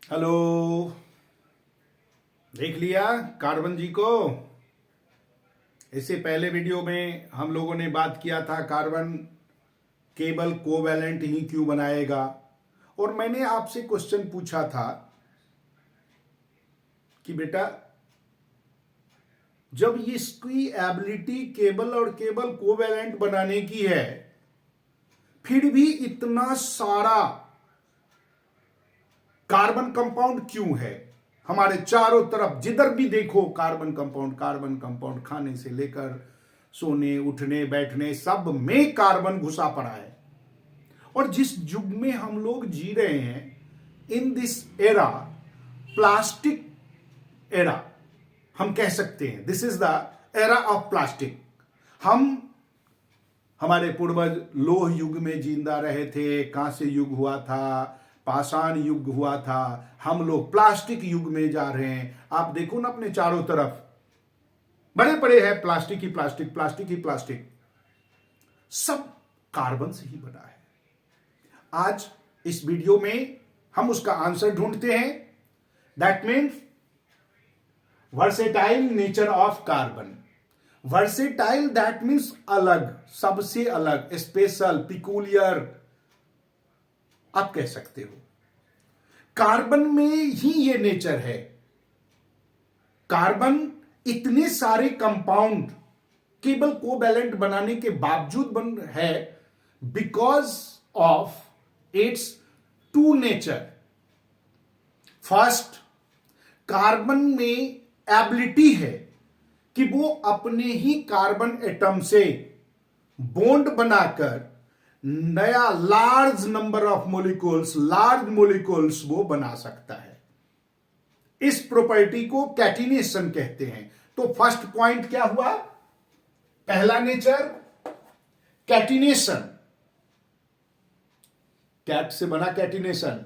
Hello. देख लिया carbon जी को। इससे पहले वीडियो में हम लोगों ने बात किया था कार्बन केवल कोवैलेंट ही क्यों बनाएगा, और मैंने आपसे क्वेश्चन पूछा था कि बेटा जब इसकी एबिलिटी केवल और केवल कोवैलेंट बनाने की है, फिर भी इतना सारा कार्बन कंपाउंड क्यों है हमारे चारों तरफ? जिधर भी देखो कार्बन कंपाउंड, खाने से लेकर सोने उठने बैठने सब में कार्बन घुसा पड़ा है। और जिस युग में हम लोग जी रहे हैं, in this era, plastic era हम कह सकते हैं, this is the era of plastic. हमारे पूर्वज लोह युग में जिंदा रहे थे, कांस्य युग हुआ था, पाषाण युग हुआ था, हम लोग प्लास्टिक युग में जा रहे हैं। आप देखो ना अपने चारों तरफ बड़े बड़े हैं प्लास्टिक ही प्लास्टिक, प्लास्टिक ही प्लास्टिक, सब कार्बन से ही बना है। आज इस वीडियो में हम उसका आंसर ढूंढते हैं। That means versatile nature of carbon. Versatile that means अलग, सबसे अलग, स्पेशल, पिकुलियर आप कह सकते हो। कार्बन में ही ये नेचर है। कार्बन इतने सारे कंपाउंड केवल कोवैलेंट बनाने के बावजूद बन है because of its two nature. First, carbon में एबिलिटी है कि वो अपने ही कार्बन एटम से बॉन्ड बनाकर नया large number of large molecules वो बना सकता है। इस प्रॉपर्टी को कैटिनेशन कहते हैं। तो फर्स्ट पॉइंट क्या हुआ? पहला नेचर कैटिनेशन। कैट से बना catenation.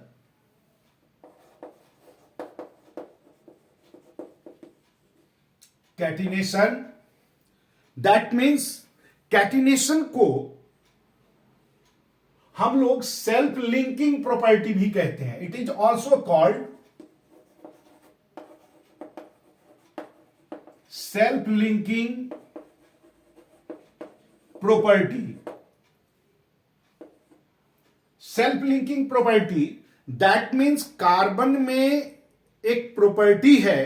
Catenation that means catenation को हम लोग सेल्फ लिंकिंग प्रॉपर्टी भी कहते हैं। It is also called self linking property. Self linking property that means carbon में एक प्रॉपर्टी है,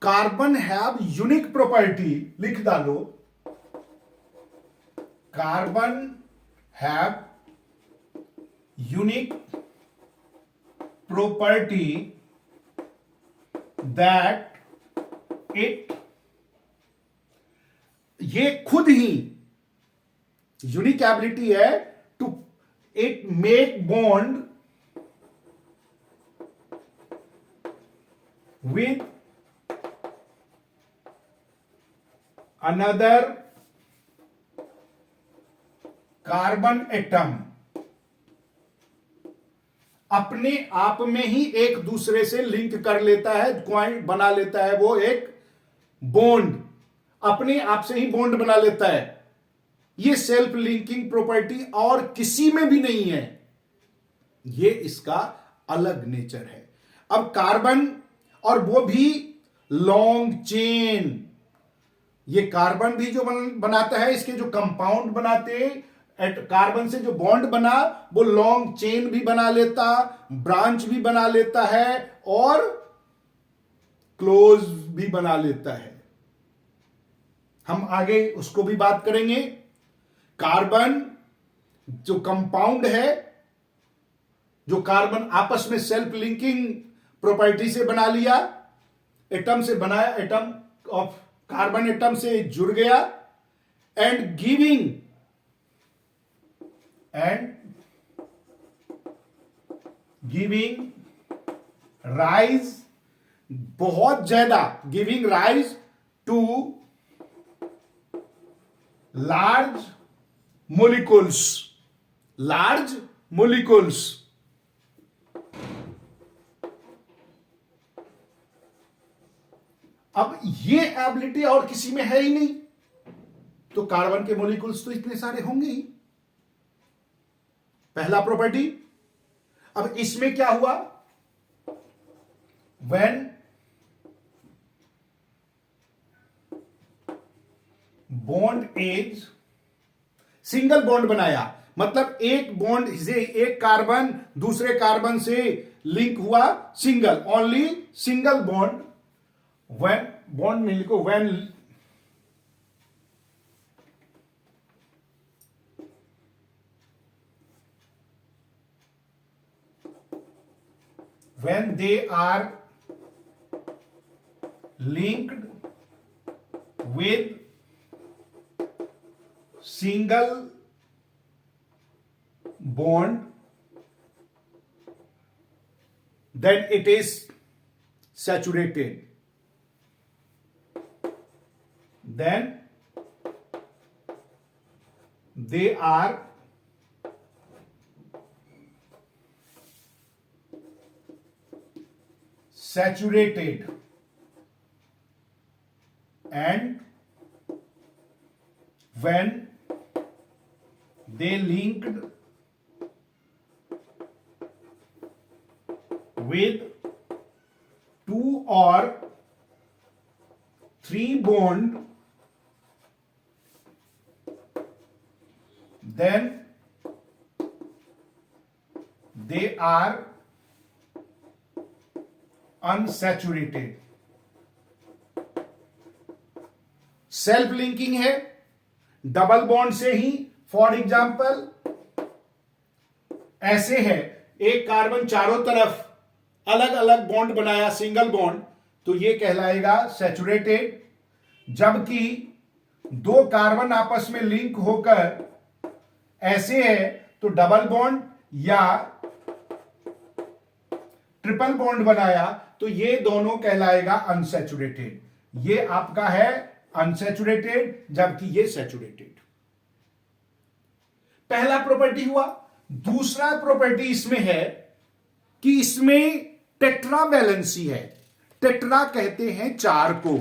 कार्बन हैव यूनिक प्रॉपर्टी। लिख डालो, carbon have unique property that it, ये खुद ही यूनिक एबिलिटी है to it make bond with another carbon atom. अपने आप में ही एक दूसरे से लिंक कर लेता है, ज्वाइंट बना लेता है, वो एक बॉन्ड अपने आप से ही बॉन्ड बना लेता है। ये सेल्फ लिंकिंग प्रॉपर्टी और किसी में भी नहीं है, ये इसका अलग नेचर है। अब कार्बन, और वो भी लॉन्ग चेन। ये कार्बन भी जो बनाता है, इसके जो कंपाउंड बनाते हैं, कार्बन से जो बॉन्ड बना वो लॉन्ग चेन भी बना लेता, ब्रांच भी बना लेता है और क्लोज भी बना लेता है। हम आगे उसको भी बात करेंगे। कार्बन जो कंपाउंड है, जो कार्बन आपस में सेल्फ लिंकिंग प्रॉपर्टी से बना लिया, एटम से बनाया, एटम ऑफ कार्बन एटम से जुड़ गया, एंड गिविंग राइज, बहुत ज्यादा, giving rise to large molecules. अब ये एबिलिटी और किसी में है ही नहीं, तो कार्बन के मोलिक्यूल्स तो इतने सारे होंगे ही। पहला प्रॉपर्टी। अब इसमें क्या हुआ? when bond is single bond बनाया, मतलब एक बॉन्ड से एक कार्बन दूसरे कार्बन से लिंक हुआ, single, only single bond, when bond में लिखो when they are linked with single bond, then it is saturated. Then they are saturated, and when they linked with two or three bond, then they are unsaturated. Self linking है, double bond से ही, for example ऐसे है, एक carbon चारों तरफ अलग अलग bond बनाया, सिंगल बॉन्ड, तो ये कहलाएगा सैचुरेटेड। जबकि दो कार्बन आपस में लिंक होकर ऐसे है तो डबल बॉन्ड या ट्रिपल बॉन्ड बनाया, तो ये दोनों कहलाएगा अनसैचुरेटेड। ये आपका है अनसैचुरेटेड, जबकि ये सैचुरेटेड। पहला प्रॉपर्टी हुआ। दूसरा प्रॉपर्टी इसमें है कि इसमें टेट्रा वैलेंसी है। टेट्रा कहते हैं चार को।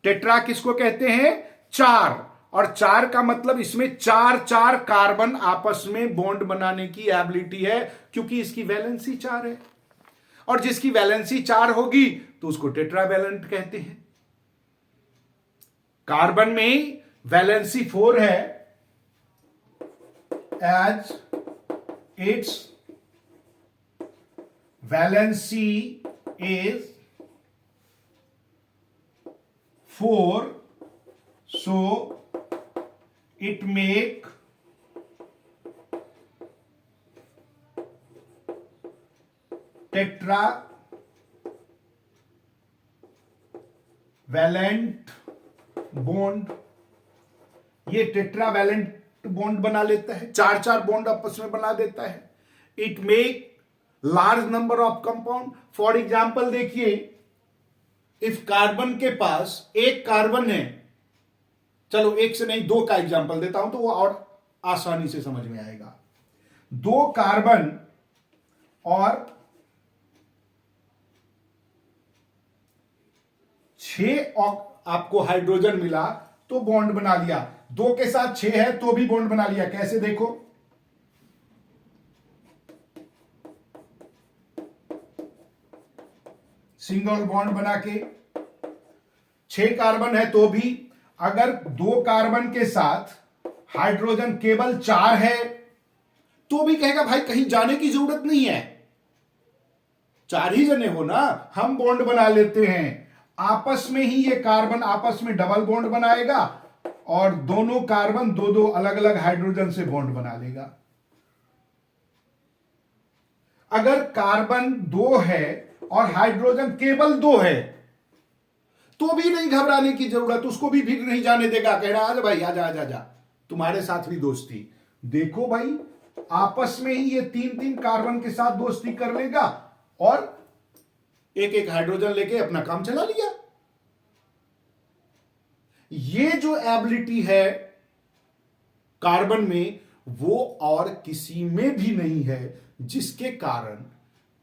टेट्रा किसको कहते हैं? चार। और चार का मतलब इसमें चार चार कार्बन आपस में बॉन्ड बनाने की एबिलिटी है, क्योंकि इसकी वैलेंसी चार है। और जिसकी वैलेंसी चार होगी तो उसको टेट्रावैलेंट कहते हैं। कार्बन में वैलेंसी 4 है, as its valency is 4, so it make tetravalent bond. ये टेट्रा वैलेंट बॉन्ड बना लेता है, चार चार बॉन्ड आपस में बना देता है। It make large number of compound. For example देखिए, इफ कार्बन के पास एक कार्बन है, चलो एक से नहीं दो का एग्जाम्पल देता हूं तो वो और आसानी से समझ में आएगा। दो कार्बन और 6 आपको हाइड्रोजन मिला तो बॉन्ड बना लिया। 2 के साथ 6 है तो भी बॉन्ड बना लिया। कैसे देखो, सिंगल बॉन्ड बना के 6 कार्बन है तो भी, अगर 2 कार्बन के साथ हाइड्रोजन केवल 4 है तो भी कहेगा भाई कहीं जाने की जरूरत नहीं है, 4 ही जने हो ना, हम बॉन्ड बना लेते हैं। आपस में ही ये कार्बन आपस में डबल बॉन्ड बनाएगा और दोनों कार्बन दो दो अलग अलग हाइड्रोजन से बॉन्ड बना लेगा। अगर कार्बन 2 है और हाइड्रोजन केवल 2 है तो भी नहीं घबराने की जरूरत, उसको भी फिर नहीं जाने देगा, कह रहा आजा भाई आजा आजा आजा, तुम्हारे साथ भी दोस्ती। देखो भाई, आपस में ही ये 3-3 कार्बन के साथ दोस्ती कर लेगा और एक एक हाइड्रोजन लेके अपना काम चला लिया। ये जो एबिलिटी है कार्बन में वो और किसी में भी नहीं है, जिसके कारण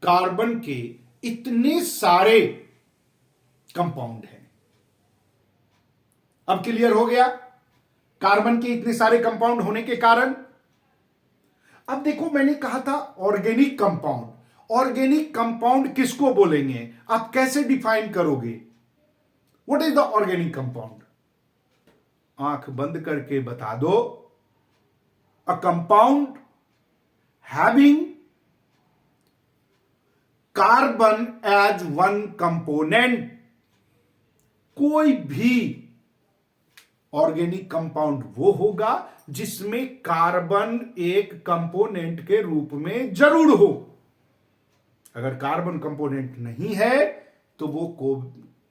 कार्बन के इतने सारे कंपाउंड हैं। अब क्लियर हो गया कार्बन के इतने सारे कंपाउंड होने के कारण। अब देखो, मैंने कहा था ऑर्गेनिक कंपाउंड। ऑर्गेनिक कंपाउंड किसको बोलेंगे, आप कैसे डिफाइन करोगे? What is the organic compound? आंख बंद करके बता दो। A compound having carbon as one component. कोई भी ऑर्गेनिक कंपाउंड वो होगा जिसमें कार्बन एक कंपोनेंट के रूप में जरूर हो। अगर कार्बन कंपोनेंट नहीं है तो वो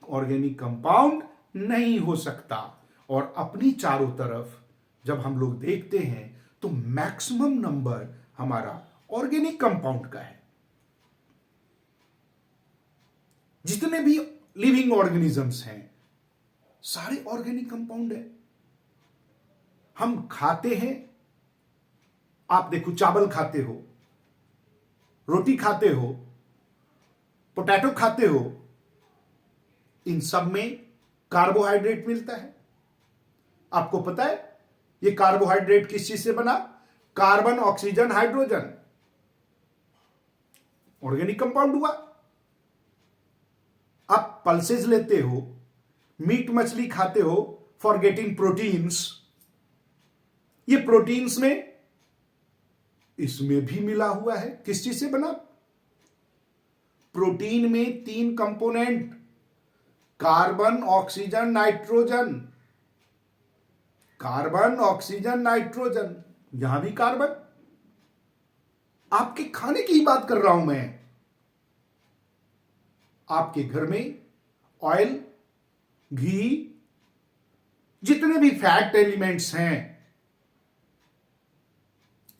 ऑर्गेनिक कंपाउंड नहीं हो सकता। और अपनी चारों तरफ जब हम लोग देखते हैं तो मैक्सिमम नंबर हमारा ऑर्गेनिक कंपाउंड का है। जितने भी लिविंग ऑर्गेनिजम्स हैं सारे ऑर्गेनिक कंपाउंड है। हम खाते हैं, आप देखो चावल खाते हो, रोटी खाते हो, पोटैटो खाते हो, इन सब में कार्बोहाइड्रेट मिलता है। आपको पता है ये कार्बोहाइड्रेट किस चीज से बना? Carbon, oxygen, hydrogen, organic compound हुआ। आप पल्सेस लेते हो, मीट मछली खाते हो फॉर गेटिंग प्रोटीन्स, ये प्रोटीन्स में इसमें भी मिला हुआ है। किस चीज से बना? प्रोटीन में 3 component, carbon, oxygen, nitrogen. Carbon, oxygen, nitrogen, यहां भी कार्बन। आपके खाने की ही बात कर रहा हूं मैं। आपके घर में ऑयल, घी, जितने भी फैट एलिमेंट्स हैं,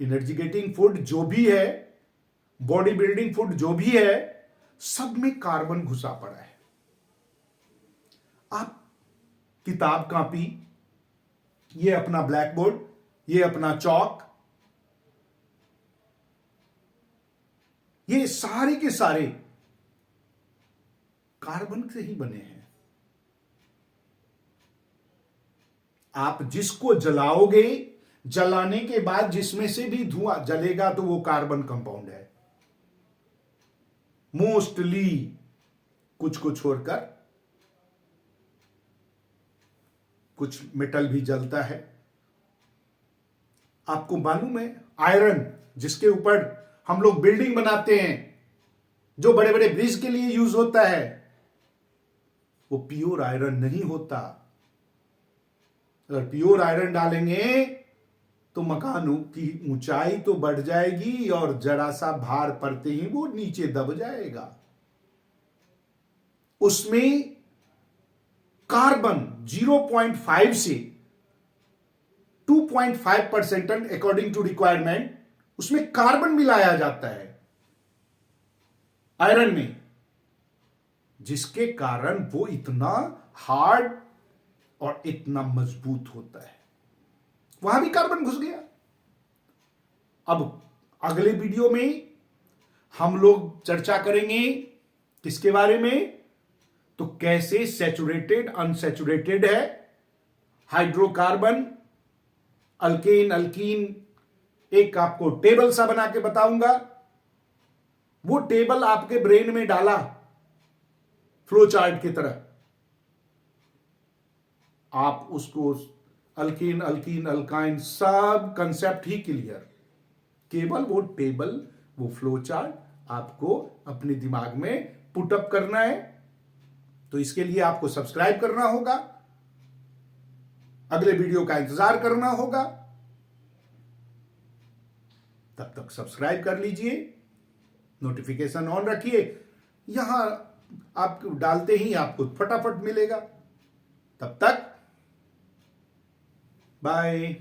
एनर्जी गेटिंग फूड जो भी है, बॉडी बिल्डिंग फूड जो भी है, सब में कार्बन घुसा पड़ा है। आप किताब कॉपी, ये अपना ब्लैक बोर्ड, ये अपना चौक, ये सारे के सारे कार्बन से ही बने हैं। आप जिसको जलाओगे, जलाने के बाद जिसमें से भी धुआं जलेगा तो वो कार्बन कंपाउंड है मोस्टली, कुछ को छोड़कर। कुछ मेटल भी जलता है। आपको मालूम है आयरन, जिसके ऊपर हम लोग बिल्डिंग बनाते हैं, जो बड़े बड़े ब्रिज के लिए यूज होता है, वो प्योर आयरन नहीं होता। अगर प्योर आयरन डालेंगे तो मकानों की ऊंचाई तो बढ़ जाएगी और जरा सा भार पड़ते ही वो नीचे दब जाएगा। उसमें कार्बन 0.5 से 2.5% अकॉर्डिंग टू रिक्वायरमेंट उसमें कार्बन मिलाया जाता है आयरन में, जिसके कारण वो इतना हार्ड और इतना मजबूत होता है। वहां भी कार्बन घुस गया। अब अगले वीडियो में हम लोग चर्चा करेंगे किसके बारे में? तो कैसे सैचुरेटेड, अनसैचुरेटेड है, हाइड्रोकार्बन, अल्केन, अल्कीन, एक आपको टेबल सा बना के बताऊंगा। वो टेबल आपके ब्रेन में डाला फ्लो चार्ट की तरह, आप उसको अल्कीन, अल्कीन, अल्काइन सब कंसेप्ट ही क्लियर। केवल वो टेबल, वो फ्लो चार्ट आपको अपने दिमाग में पुटअप करना है। तो इसके लिए आपको सब्सक्राइब करना होगा, अगले वीडियो का इंतजार करना होगा। तब तक सब्सक्राइब कर लीजिए, नोटिफिकेशन ऑन रखिए, यहां आप डालते ही आपको फटाफट मिलेगा। तब तक बाय।